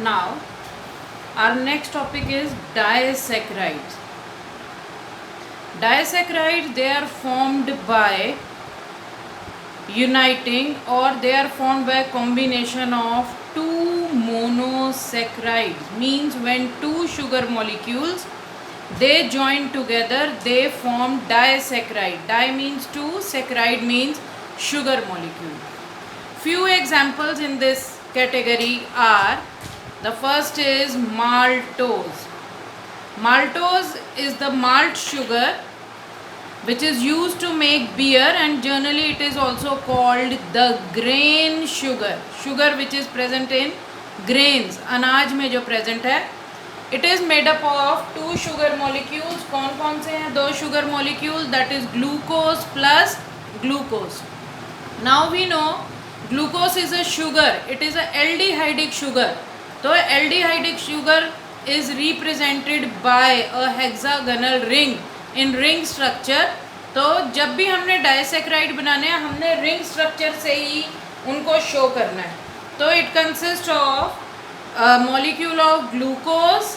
Now, our next topic is disaccharides. Disaccharides, they are formed by uniting, or they are formed by combination of two monosaccharides. Means when two sugar molecules they join together, they form disaccharide. Di means two, saccharide means sugar molecule. Few examples in this category are, the first is maltose. Maltose is the malt sugar which is used to make beer, and generally it is also called the grain sugar. Sugar which is present in grains, अनाज में जो present है. It is made up of two sugar molecules. कौन कौन से हैं दो sugar molecules? That is glucose plus glucose. Now we know glucose is a sugar. It is a aldehydic sugar. तो aldehydic sugar is represented by a hexagonal ring in ring structure. तो जब भी हमने डाइसैक्राइड बनाने हैं, हमने ring structure से ही उनको शो करना है. तो it consist of molecule of glucose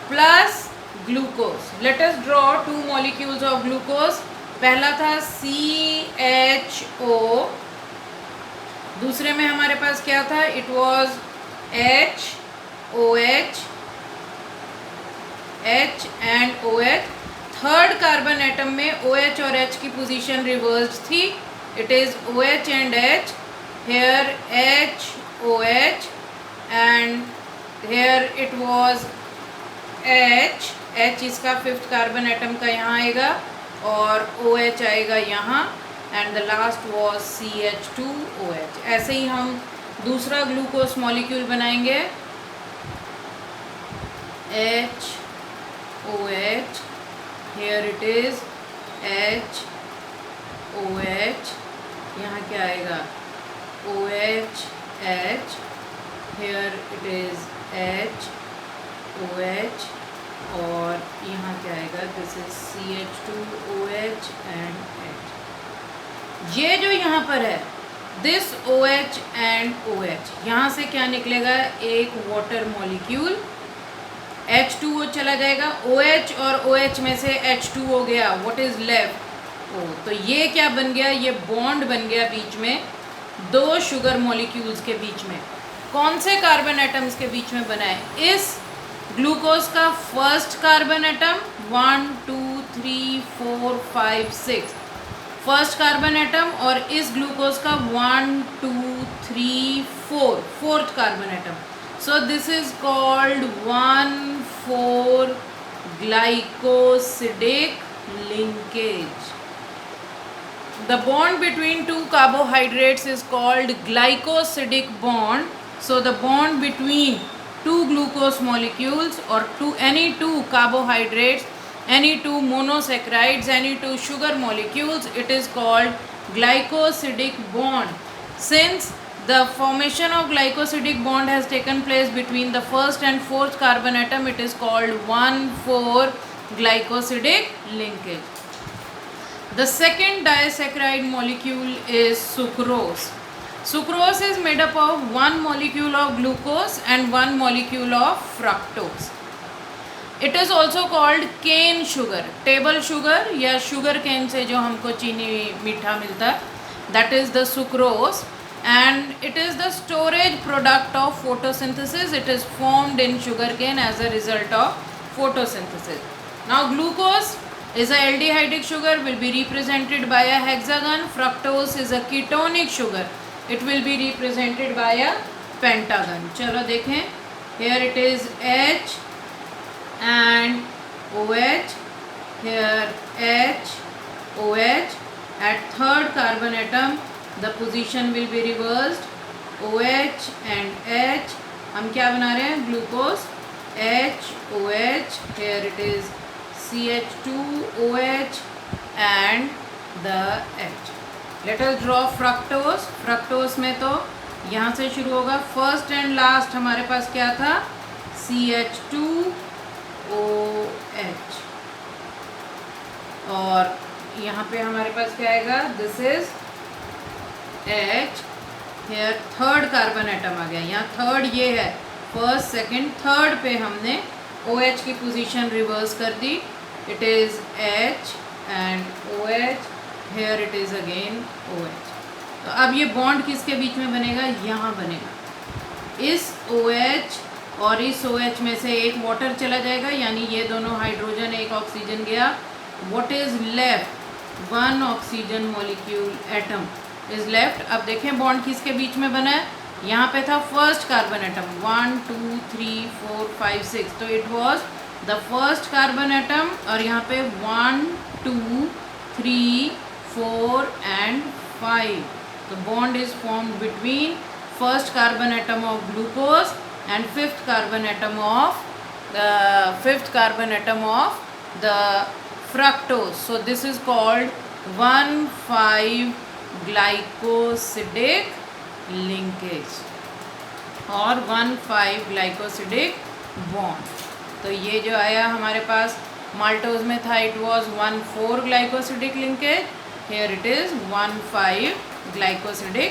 plus glucose. Let us draw two molecules of glucose. पहला था CHO, दूसरे में हमारे पास क्या था? It was HOH, H and OH. Third carbon atom में OH और H की पोजीशन रिवर्स्ड थी. It is OH and H. Here HOH and here it was H. H इसका फिफ्थ कार्बन एटम का यहाँ आएगा और OH आएगा यहाँ, and the last was CH2OH. ऐसे ही हम दूसरा ग्लूकोज मॉलिक्यूल बनाएंगे. HOH, here it is HOH, यहाँ क्या आएगा? OH, H. Here it is HOH और यहाँ क्या आएगा? This is CH2OH and H. ये जो यहाँ पर है this OH and OH, यहाँ से क्या निकलेगा? एक वाटर मॉलिक्यूल H2O चला जाएगा. OH और OH में से H2 हो गया. What is left? O. तो ये क्या बन गया? ये बॉन्ड बन गया बीच में दो शुगर मॉलिक्यूल्स के बीच में. कौन से कार्बन एटम्स के बीच में बना है? इस ग्लूकोज का first carbon atom 1 2 3 4 5 6 first carbon atom, और इस ग्लूकोज का 1 2 3 4 fourth carbon atom. So this is called 1,4 glycosidic linkage. The bond between two carbohydrates is called glycosidic bond. So the bond between two glucose molecules or any two carbohydrates, any two monosaccharides, any two sugar molecules, it is called glycosidic bond. Since the formation of glycosidic bond has taken place between the first and fourth carbon atom, it is called 1,4 glycosidic linkage. The second disaccharide molecule is sucrose. Sucrose is made up of one molecule of glucose and one molecule of fructose. It is also called cane sugar, table sugar या sugar cane से जो हमको चीनी मीठा मिलता है, that is the sucrose, and it is the storage product of photosynthesis. It is formed in sugarcane as a result of photosynthesis. Now glucose is a aldehydic sugar, will be represented by a hexagon. Fructose is a ketonic sugar, it will be represented by a pentagon. चलो देखें. Here it is H and OH. Here H OH. At third carbon atom the position will be reversed. OH and H. हम क्या बना रहे हैं? Glucose. HOH. Here it is CH2OH and the H. Let us draw fructose. fructose में तो यहाँ से शुरू होगा. फर्स्ट एंड लास्ट हमारे पास क्या था? CH2OH. और यहाँ पे हमारे पास क्या आएगा? This is H. Here third carbon atom आ गया. यहाँ थर्ड ये है, फर्स्ट सेकंड थर्ड पे हमने OH की पोजीशन रिवर्स कर दी. It is H and OH, here it is again OH. तो अब ये बॉन्ड किसके बीच में बनेगा? यहाँ बनेगा. इस OH और इस OH में से एक वाटर चला जाएगा, यानी ये दोनों हाइड्रोजन, एक ऑक्सीजन गया. What is left? One oxygen molecule atom is left. अब देखें बॉन्ड किसके बीच में बना है. यहाँ पे था फर्स्ट कार्बन एटम 1 2 3 4 5 6, तो it was the first carbon atom. और यहाँ पे 1 2 3 4 एंड 5. तो bond is formed between first carbon atom of glucose and fifth carbon atom of the fructose. So this is called 1,5-glycosidic linkage और 1,5-glycosidic bond. तो ये जो आया हमारे पास माल्टोज में था, it was 1,4-glycosidic linkage. Here it is 1,5-glycosidic